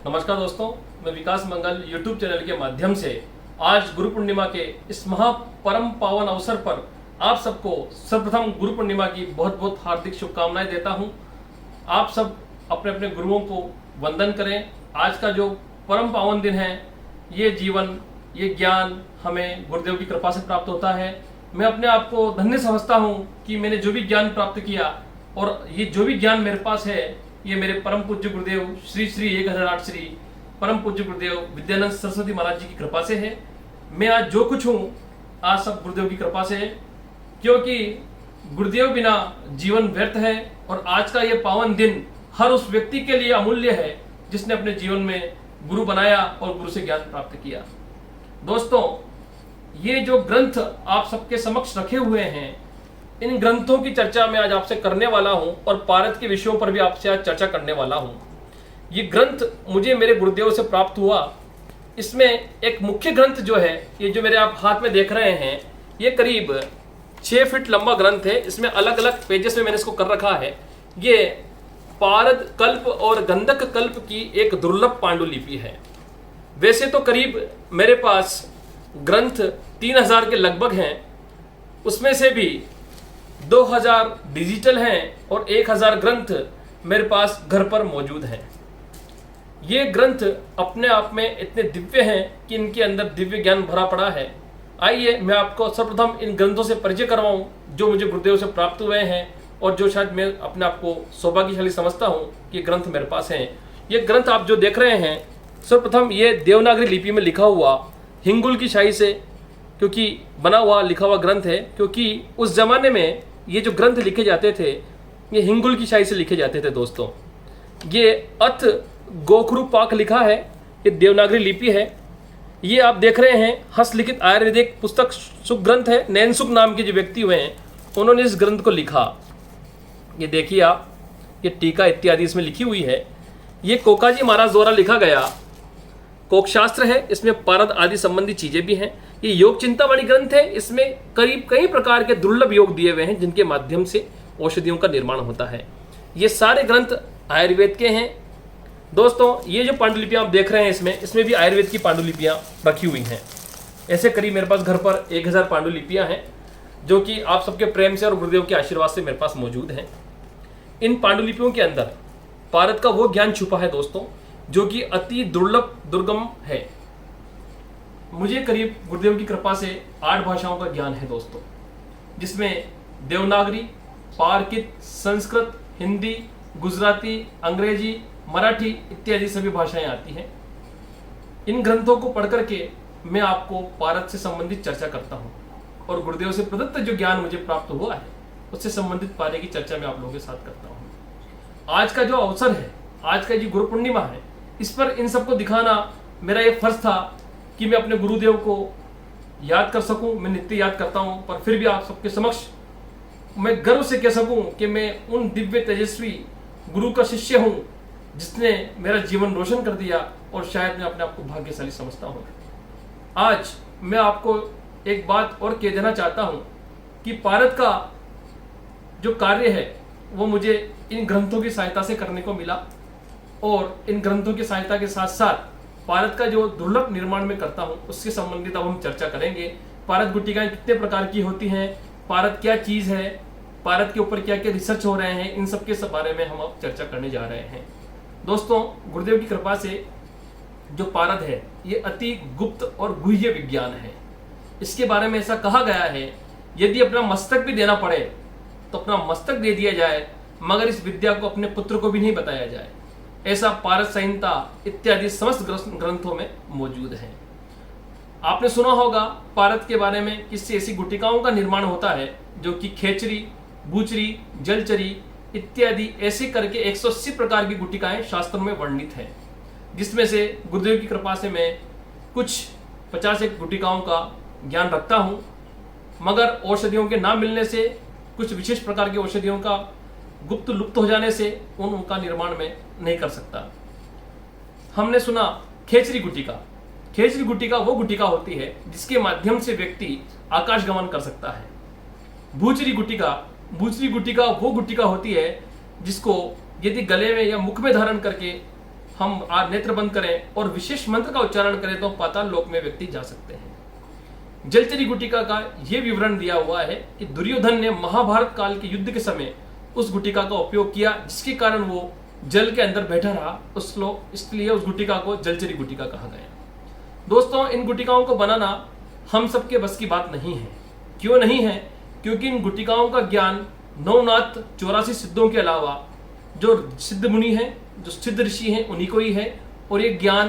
नमस्कार दोस्तों, मैं विकास मंगल YouTube चैनल के माध्यम से आज गुरु पूर्णिमा के इस परम पावन अवसर पर आप सबको सर्वप्रथम गुरु पूर्णिमा की बहुत बहुत हार्दिक शुभकामनाएं देता हूं। आप सब अपने अपने गुरुओं को वंदन करें। आज का जो परम पावन दिन है, ये जीवन, ये ज्ञान हमें गुरुदेव की कृपा से प्राप्त होता है। मैं अपने आप को धन्य समझता हूं कि मैंने जो भी ज्ञान प्राप्त किया और ये जो भी ज्ञान मेरे पास है, ये मेरे परम पूज्य गुरुदेव श्री श्री 1008 श्री परम पूज्य गुरुदेव विद्यानंद सरस्वती महाराज जी की कृपा से है। मैं आज जो कुछ हूँ, आज सब गुरुदेव की कृपा से है, क्योंकि गुरुदेव बिना जीवन व्यर्थ है। और आज का ये पावन दिन हर उस व्यक्ति के लिए अमूल्य है जिसने अपने जीवन में गुरु बनाया और गुरु से ज्ञान प्राप्त किया। दोस्तों, ये जो ग्रंथ आप सबके समक्ष रखे हुए हैं, इन ग्रंथों की चर्चा मैं आज आपसे करने वाला हूं और पारद के विषयों पर भी आपसे आज चर्चा करने वाला हूं। ये ग्रंथ मुझे मेरे गुरुदेव से प्राप्त हुआ। इसमें एक मुख्य ग्रंथ जो है, ये जो मेरे आप हाथ में देख रहे हैं, ये करीब 6 फीट लंबा ग्रंथ है। इसमें अलग अलग पेजेस में मैंने इसको कर रखा है। ये पारद कल्प और गंधक कल्प की एक दुर्लभ पांडुलिपि है। वैसे तो करीब मेरे पास ग्रंथ 3000 के लगभग हैं, उसमें से भी 2000 डिजिटल हैं और 1000 ग्रंथ मेरे पास घर पर मौजूद हैं। ये ग्रंथ अपने आप में इतने दिव्य हैं कि इनके अंदर दिव्य ज्ञान भरा पड़ा है। आइए मैं आपको सर्वप्रथम इन ग्रंथों से परिचय करवाऊं जो मुझे गुरुदेव से प्राप्त हुए हैं और जो शायद मैं अपने आप को सौभाग्यशाली समझता हूं कि ग्रंथ मेरे पास हैं। ये ग्रंथ आप जो देख रहे हैं, सर्वप्रथम ये देवनागरी लिपि में लिखा हुआ हिंगुल की शाही से क्योंकि बना हुआ लिखा हुआ ग्रंथ है, क्योंकि उस जमाने में ये जो ग्रंथ लिखे जाते थे, ये हिंगुल की शाही से लिखे जाते थे। दोस्तों, ये अथ गोखरू पाक लिखा है, ये देवनागरी लिपि है। ये आप देख रहे हैं हस्तलिखित आयुर्वेदिक पुस्तक सुख ग्रंथ है। नैनसुख नाम के जो व्यक्ति हुए हैं, उन्होंने इस ग्रंथ को लिखा। ये देखिए आप, ये टीका इत्यादि इसमें लिखी हुई है। ये कोकाजी महाराज द्वारा लिखा गया कोक शास्त्र है। इसमें पारद आदि संबंधी चीजें भी हैं। ये योग चिंतामणि ग्रंथ है। इसमें करीब कई प्रकार के दुर्लभ योग दिए हुए हैं जिनके माध्यम से औषधियों का निर्माण होता है। ये सारे ग्रंथ आयुर्वेद के हैं। दोस्तों, ये जो पांडुलिपियां आप देख रहे हैं, इसमें भी आयुर्वेद की पांडुलिपियां रखी हुई हैं। ऐसे करीब मेरे पास घर पर 1000 पांडुलिपियां हैं जो कि आप सबके प्रेम से और गुरुदेव के आशीर्वाद से मेरे पास मौजूद हैं। इन पांडुलिपियों के अंदर पारद का वो ज्ञान छुपा है दोस्तों, जो कि अति दुर्लभ दुर्गम है। मुझे करीब गुरुदेव की कृपा से 8 भाषाओं का ज्ञान है दोस्तों, जिसमें देवनागरी, पारकित, संस्कृत, हिंदी, गुजराती, अंग्रेजी, मराठी इत्यादि सभी भाषाएं आती हैं। इन ग्रंथों को पढ़ करके मैं आपको पारद से संबंधित चर्चा करता हूं और गुरुदेव से प्रदत्त जो ज्ञान मुझे प्राप्त हुआ है, उससे संबंधित पारे की चर्चा मैं आप लोगों के साथ करता हूं। आज का जो अवसर है, आज का जो गुरु पूर्णिमा है, इस पर इन सबको दिखाना मेरा ये फर्ज था कि मैं अपने गुरुदेव को याद कर सकूं। मैं नित्य याद करता हूं, पर फिर भी आप सबके समक्ष मैं गर्व से कह सकूं कि मैं उन दिव्य तेजस्वी गुरु का शिष्य हूं जिसने मेरा जीवन रोशन कर दिया, और शायद मैं अपने आप को भाग्यशाली समझता हूं। आज मैं आपको एक बात और कह देना चाहता हूं कि पारद का जो कार्य है वो मुझे इन ग्रंथों की सहायता से करने को मिला, और इन ग्रंथों की सहायता के साथ साथ पारद का जो दुर्लभ निर्माण में करता हूं उससे संबंधित अब हम चर्चा करेंगे। पारद गुटिकाएं कितने प्रकार की होती हैं, पारद क्या चीज है, पारद के ऊपर क्या क्या रिसर्च हो रहे हैं, इन सब के बारे में हम अब चर्चा करने जा रहे हैं। दोस्तों, गुरुदेव की कृपा से जो पारद है, ये अति गुप्त और गुह्य विज्ञान है। इसके बारे में ऐसा कहा गया है, यदि अपना मस्तक भी देना पड़े तो अपना मस्तक दे दिया जाए, मगर इस विद्या को अपने पुत्र को भी नहीं बताया जाए। ऐसा पारद संहिता इत्यादि समस्त ग्रंथों में मौजूद है। आपने सुना होगा पारद के बारे में, किससे ऐसी गुटिकाओं का निर्माण होता है जो कि खेचरी, बूचरी, जलचरी इत्यादि ऐसे करके 180 प्रकार की गुटिकाएं शास्त्रों में वर्णित हैं, जिसमें से गुरुदेव की कृपा से मैं कुछ 50 गुटिकाओं का ज्ञान रखता हूं, मगर औषधियों के ना मिलने से, कुछ विशेष प्रकार की औषधियों का गुप्त लुप्त हो जाने से उनका निर्माण में नहीं कर सकता। हमने सुना खेचरी गुटिका। खेचरी गुटिका वो गुटिका होती है जिसके माध्यम से व्यक्ति आकाश गमन कर सकता है। बूचरी गुटिका वो गुटिका होती है जिसको यदि गले में या मुख में धारण करके हम नेत्र बंद करें और विशेष मंत्र का उच्चारण करें तो पाताल लोक में व्यक्ति जा सकते हैं। जलचरी गुटिका का यह विवरण दिया हुआ है कि दुर्योधन ने महाभारत काल के युद्ध के समय उस गुटिका का उपयोग किया, जिसके कारण वो जल के अंदर बैठा रहा, इसलिए उस गुटिका को जलचरी गुटिका कहा गया। दोस्तों, इन गुटिकाओं को बनाना हम सबके बस की बात नहीं है। क्यों नहीं है? क्योंकि इन गुटिकाओं का ज्ञान नवनाथ 84 सिद्धों के अलावा जो सिद्ध मुनि हैं, जो सिद्ध ऋषि हैं, उन्हीं को ही है। और ये ज्ञान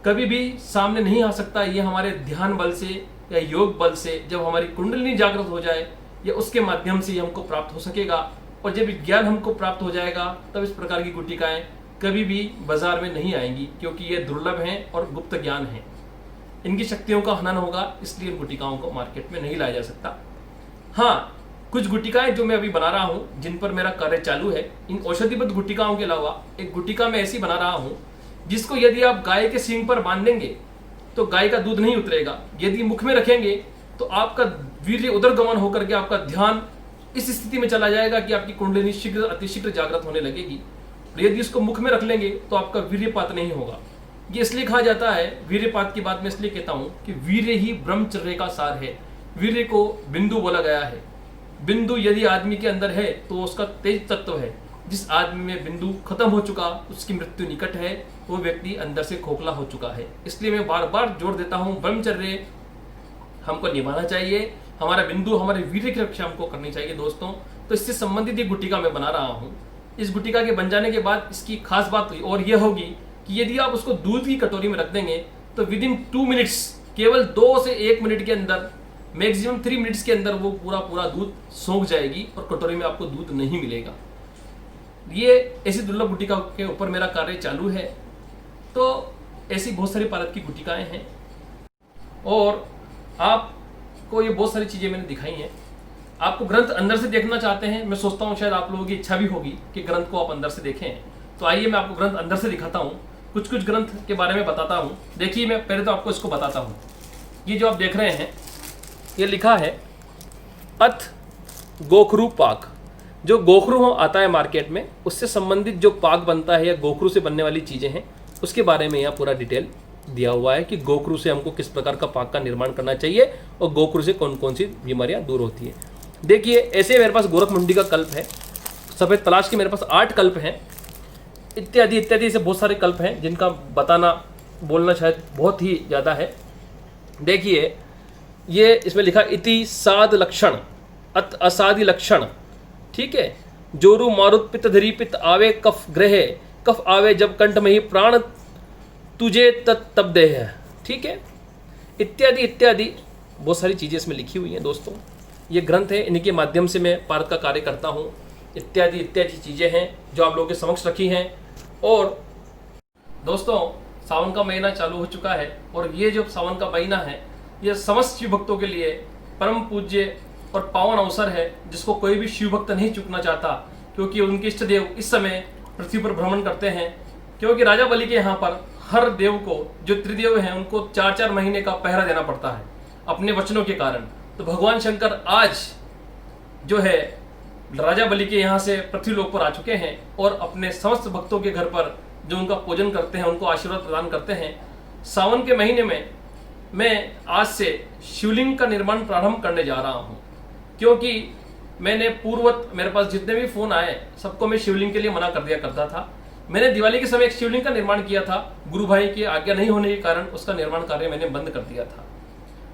कभी भी सामने नहीं आ सकता। ये हमारे ध्यान बल से या योग बल से, जब हमारी कुंडलिनी जागृत हो जाए, या उसके माध्यम से हमको प्राप्त हो सकेगा। और जब ज्ञान हमको प्राप्त हो जाएगा तब इस प्रकार की गुटिकाएं कभी भी बाजार में नहीं आएंगी, क्योंकि ये दुर्लभ हैं और गुप्त ज्ञान है। इनकी शक्तियों का हनन होगा, इसलिए इन गुटिकाओं को मार्केट में नहीं लाया जा सकता। हाँ, कुछ गुटिकाएं जो मैं अभी बना रहा हूं, जिन पर मेरा कार्य चालू है, इन औषधिबद्ध गुटिकाओं के अलावा एक गुटिका मैं ऐसी बना रहा हूं जिसको यदि आप गाय के सींग पर बांध देंगे तो गाय का दूध नहीं उतरेगा। यदि मुख में रखेंगे तो आपका वीर्य उदरगमन होकर के आपका ध्यान इस स्थिति में चला जाएगा कि आपकी कुंडलिनी शीघ्र अतिशीघ्र जागृत होने लगेगी। और यदि इसको मुख में रख लेंगे तो आपका वीर्यपात नहीं होगा। ये इसलिए कहा जाता है, वीर्यपात की बात मैं इसलिए कहता हूं कि वीर्य ही ब्रह्मचर्य का सार है। वीर्य को बिंदु बोला गया है। बिंदु यदि आदमी के अंदर है तो उसका तेज तत्व है। जिस आदमी में बिंदु खत्म हो चुका, उसकी मृत्यु निकट है, वो व्यक्ति अंदर से खोखला हो चुका है। इसलिए मैं बार बार जोर देता हूं, ब्रह्मचर्य हमको निभाना चाहिए। हमारा बिंदु, हमारे वीर्य की रक्षा हमको करनी चाहिए दोस्तों। तो इससे संबंधित एक गुटिका मैं बना रहा हूं। इस गुटिका के बन जाने के बाद इसकी खास बात और यह होगी कि यदि आप उसको दूध की कटोरी में रख देंगे तो विद इन 2 मिनट्स, केवल 2 से 1 मिनट के अंदर, मैक्सिमम 3 मिनट्स के अंदर वो पूरा दूध सूख जाएगी और कटोरी में आपको दूध नहीं मिलेगा। ये ऐसी दुर्लभ गुटिका के ऊपर मेरा कार्य चालू है। तो ऐसी बहुत सारी पारद की गुटिकाएं हैं और आपको ये बहुत सारी चीजें मैंने दिखाई हैं। आपको ग्रंथ अंदर से देखना चाहते हैं, मैं सोचता हूँ शायद आप लोगों की इच्छा भी होगी कि ग्रंथ को आप अंदर से देखें। तो आइए मैं आपको ग्रंथ अंदर से दिखाता हूँ, कुछ ग्रंथ के बारे में बताता हूँ। देखिए, मैं पहले तो आपको इसको बताता हूँ। ये जो आप देख रहे हैं, ये लिखा है अथ गोखरू पाक। जो गोखरू आता है मार्केट में, उससे संबंधित जो पाक बनता है या गोखरू से बनने वाली चीज़ें हैं, उसके बारे में यहाँ पूरा डिटेल दिया हुआ है कि गोखरू से हमको किस प्रकार का पाक का निर्माण करना चाहिए और गोखरू से कौन कौन सी बीमारियाँ दूर होती है। देखिए, ऐसे मेरे पास गोरख मुंडी का कल्प है, सफ़ेद तलाश के मेरे पास 8 कल्प हैं, इत्यादि इत्यादि से बहुत सारे कल्प हैं जिनका बताना बोलना शायद बहुत ही ज़्यादा है। देखिए, ये इसमें लिखा इति साध लक्षण अत असादि लक्षण, ठीक है। जोरु मारुत पित्त धरी पित्त आवे कफ ग्रह, कफ आवे जब कंठ में ही प्राण तुझे तब देह है, ठीक है। इत्यादि इत्यादि बहुत सारी चीज़ें इसमें लिखी हुई हैं दोस्तों। ये ग्रंथ है, इन्हीं के माध्यम से मैं पारद का कार्य करता हूँ। इत्यादि इत्यादि चीज़ें हैं जो आप लोगों के समक्ष रखी हैं। और दोस्तों, सावन का महीना चालू हो चुका है और ये जो सावन का महीना है, ये समस्त शिव भक्तों के लिए परम पूज्य और पावन अवसर है, जिसको कोई भी शिव भक्त नहीं चूकना चाहता, क्योंकि उनके इष्ट देव इस समय पृथ्वी पर भ्रमण करते हैं। क्योंकि राजा बलि के यहाँ पर हर देव को, जो त्रिदेव हैं, उनको 4-4 महीने का पहरा देना पड़ता है अपने वचनों के कारण। तो भगवान शंकर आज जो है राजा बलि के यहाँ से पृथ्वी लोक पर आ चुके हैं और अपने समस्त भक्तों के घर पर जो उनका पूजन करते हैं, उनको आशीर्वाद प्रदान करते हैं। सावन के महीने में मैं आज से शिवलिंग का निर्माण प्रारंभ करने जा रहा हूँ, क्योंकि मैंने पूर्ववत मेरे पास जितने भी फोन आए सबको मैं शिवलिंग के लिए मना कर दिया करता था। मैंने दिवाली के समय एक शिवलिंग का निर्माण किया था, गुरु भाई की आज्ञा नहीं होने के कारण उसका निर्माण कार्य मैंने बंद कर दिया था।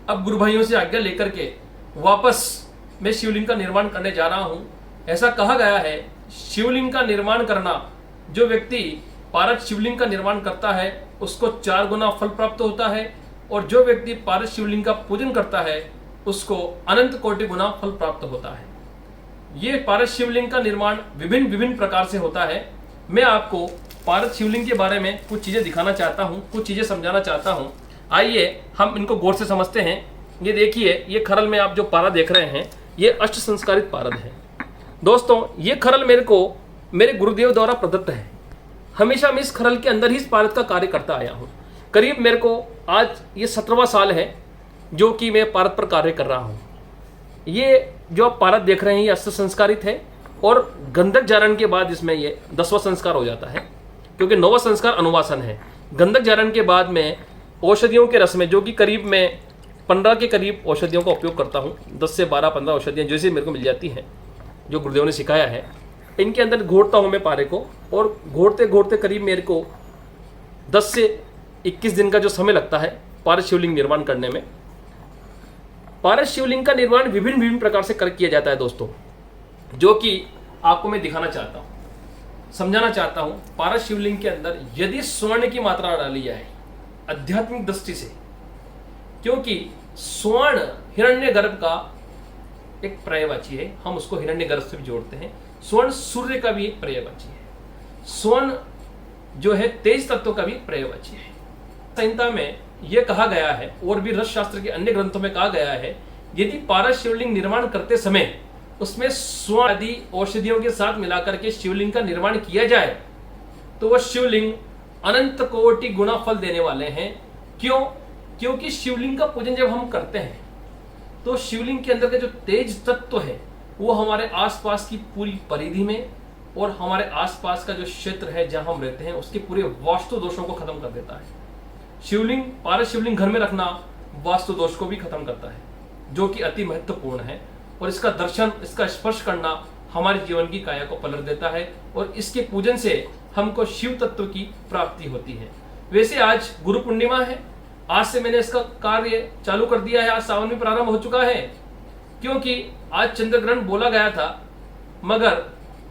अब गुरु भाइयों से आज्ञा लेकर के वापस मैं शिवलिंग का निर्माण करने जा रहा हूँ। ऐसा कहा गया है, शिवलिंग का निर्माण करना, जो व्यक्ति पारद शिवलिंग का निर्माण करता है उसको 4 गुना फल प्राप्त होता है, और जो व्यक्ति पारद शिवलिंग का पूजन करता है उसको अनंत कोटि गुना फल प्राप्त होता है। ये पारद शिवलिंग का निर्माण विभिन्न प्रकार से होता है। मैं आपको पारद शिवलिंग के बारे में कुछ चीज़ें दिखाना चाहता हूँ, कुछ चीज़ें समझाना चाहता हूँ। आइए हम इनको गौर से समझते हैं। ये देखिए, ये खरल में आप जो पारा देख रहे हैं, ये अष्ट संस्कारित पारद है दोस्तों। ये खरल मेरे को मेरे गुरुदेव द्वारा प्रदत्त है। हमेशा मैं इस खरल के अंदर ही इस पारद का कार्य करता आया हूँ। करीब मेरे को आज ये 17वां साल है जो कि मैं पारद पर कार्य कर रहा हूँ। ये जो आप पारद देख रहे हैं, ये अष्ट संस्कारित है और गंधक जारण के बाद इसमें ये 10वां संस्कार हो जाता है, क्योंकि नौवा संस्कार अनुवासन है। गंधक जारण के बाद में औषधियों के रस में, जो कि करीब में 15 के करीब औषधियों का उपयोग करता हूँ, 10 से 12-15 औषधियाँ जैसे मेरे को मिल जाती हैं, जो गुरुदेव ने सिखाया है, इनके अंदर घोटता हूँ मैं पारे को, और घोटते घोटते करीब मेरे को 10 से 21 दिन का जो समय लगता है पारस शिवलिंग निर्माण करने में। पारस शिवलिंग का निर्माण विभिन्न विभिन्न प्रकार से किया जाता है दोस्तों, जो कि आपको मैं दिखाना चाहता हूँ, समझाना चाहता हूँ। पारस शिवलिंग के अंदर यदि स्वर्ण की मात्रा डाली जाए आध्यात्मिक दृष्टि से, क्योंकि स्वर्ण हिरण्यगर्भ का एक पर्यायवाची है, हम उसको हिरण्यगर्भ से भी जोड़ते हैं। स्वर्ण सूर्य का भी एक पर्यायवाची है, स्वर्ण जो है तेज तत्व का भी पर्यायवाची है। संहिता में यह कहा गया है, और भी रस शास्त्र के अन्य ग्रंथों में कहा गया है, यदि पारस शिवलिंग निर्माण करते समय उसमें स्वर्ण आदि औषधियों के साथ मिलाकर के शिवलिंग का निर्माण किया जाए तो वह शिवलिंग अनंत कोटि गुना फल देने वाले हैं। क्यों? क्योंकि शिवलिंग का पूजन जब हम करते हैं तो शिवलिंग के अंदर का जो तेज तत्व है वो हमारे आसपास की पूरी परिधि में और हमारे आसपास का जो क्षेत्र है जहां हम रहते हैं उसके पूरे वास्तु दोषों को खत्म कर देता है। शिवलिंग, पारस शिवलिंग घर में रखना वास्तु दोष को भी खत्म करता है, जो कि अति महत्वपूर्ण है। और इसका दर्शन, इसका स्पर्श करना हमारे जीवन की काया को पलट देता है, और इसके पूजन से हमको शिव तत्व की प्राप्ति होती है। वैसे आज गुरु पूर्णिमा है, आज से मैंने इसका कार्य चालू कर दिया है, आज सावन में प्रारंभ हो चुका है, क्योंकि आज चंद्रग्रहण बोला गया था, मगर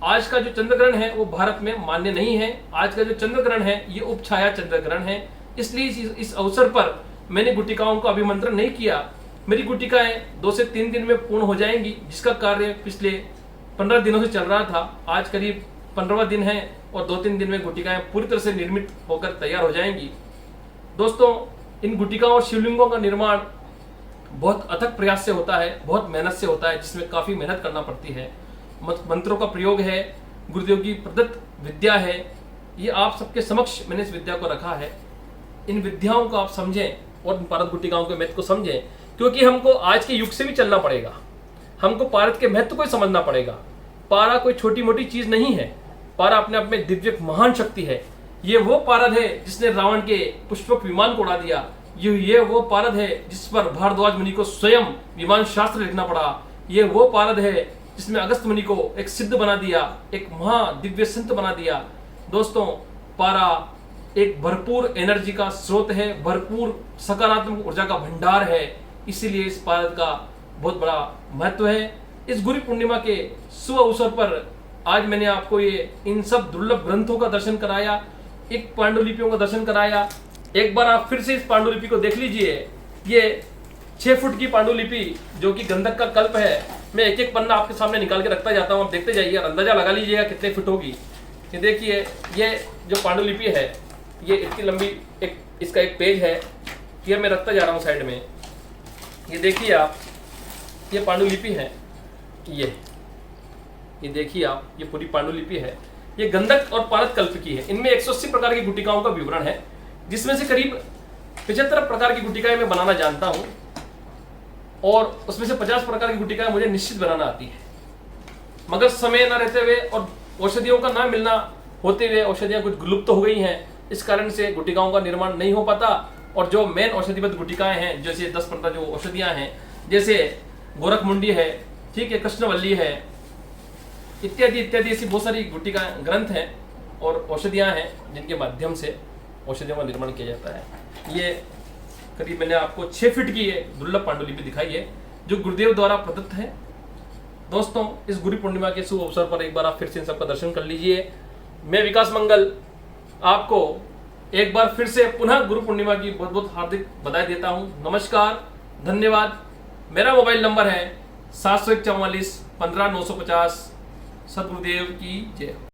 आज का जो चंद्रग्रहण है वो भारत में मान्य नहीं है। आज का जो चंद्रग्रहण है ये उपछाया चंद्रग्रहण है, इसलिए इस अवसर पर मैंने गुटिकाओं को अभिमंत्रण नहीं किया। मेरी गुटिकाएं 2 से 3 दिन में पूर्ण हो जाएंगी, जिसका कार्य पिछले 15 दिनों से चल रहा था। आज करीब 15वां दिन है और 2-3 दिन में गुटिकाएं पूरी तरह से निर्मित होकर तैयार हो जाएंगी। दोस्तों, इन गुटिकाओं और शिवलिंगों का निर्माण बहुत अथक प्रयास से होता है, बहुत मेहनत से होता है, जिसमें काफी मेहनत करना पड़ती है। मंत्रों का प्रयोग है, गुरुदेव की प्रदत्त विद्या है, ये आप सबके समक्ष मैंने इस विद्या को रखा है। इन विद्याओं को आप समझें और पारद गुटिकाओं के महत्व को समझें, क्योंकि हमको आज के युग से भी चलना पड़ेगा, हमको पारद के महत्व को समझना पड़ेगा। पारा कोई छोटी मोटी चीज नहीं है, पारा अपने आप में दिव्य महान शक्ति है। ये वो पारद है जिसने रावण के पुष्पक विमान को उड़ा दिया, ये वो पारद है जिस पर भारद्वाज मुनि को स्वयं विमान शास्त्र लिखना पड़ा, ये वो पारद है जिसमें अगस्त मुनि को एक सिद्ध बना दिया, एक महा दिव्य संत बना दिया। दोस्तों, पारा एक भरपूर एनर्जी का स्रोत है, भरपूर सकारात्मक ऊर्जा का भंडार है, इसीलिए इस पारद का बहुत बड़ा महत्व है। इस गुरु पूर्णिमा के शुभ अवसर पर आज मैंने आपको ये इन सब दुर्लभ ग्रंथों का दर्शन कराया, एक पांडुलिपियों का दर्शन कराया। एक बार आप फिर से इस पांडुलिपि को देख लीजिए। ये 6 फुट की पांडुलिपि जो कि गंधक का कल्प है, मैं एक एक पन्ना आपके सामने निकाल के रखता जाता हूँ, आप देखते जाइए और अंदाजा लगा लीजिएगा कितने फुट होगी। ये देखिए, ये जो पांडुलिपि है ये इतनी लंबी, एक इसका एक पेज है, ये मैं रखता जा रहा हूँ साइड में। ये देखिए आप, ये पांडुलिपि है, ये देखिए आप, ये पूरी पांडुलिपि है। ये गंधक और पारद कल्प की है। इनमें 180 प्रकार की गुटिकाओं का विवरण है, जिसमें से करीब 75 प्रकार की गुटिकाएं मैं बनाना जानता हूं, और उसमें से 50 प्रकार की गुटिकाएं मुझे निश्चित बनाना आती है। मगर समय न रहते हुए और औषधियों का ना मिलना होते हुए औषधियां कुछ विलुप्त हो गई हैं, इस कारण से गुटिकाओं का निर्माण नहीं हो पाता। और जो मेन औषधिबद्ध गुटिकाएं हैं, जैसे 10-15 जो औषधियां हैं, जैसे गोरखमुंडी है, ठीक है, कृष्णवल्ली है, इत्यादि इत्यादि ऐसी बहुत सारी गुटिका ग्रंथ हैं और औषधियां हैं जिनके माध्यम से औषधियों का निर्माण किया जाता है। ये करीब मैंने आपको 6 फीट की ये दुर्लभ पांडुलिपि दिखाई है, जो गुरुदेव द्वारा प्रदत्त है। दोस्तों, इस गुरु पूर्णिमा के शुभ अवसर पर एक बार आप फिर से इन सबका दर्शन कर लीजिए। मैं विकास मंगल आपको एक बार फिर से पुनः गुरु पूर्णिमा की बहुत बहुत हार्दिक बधाई देता हूँ। नमस्कार, धन्यवाद। मेरा मोबाइल नंबर है 741 15 950। सद्गुरुदेव की जय।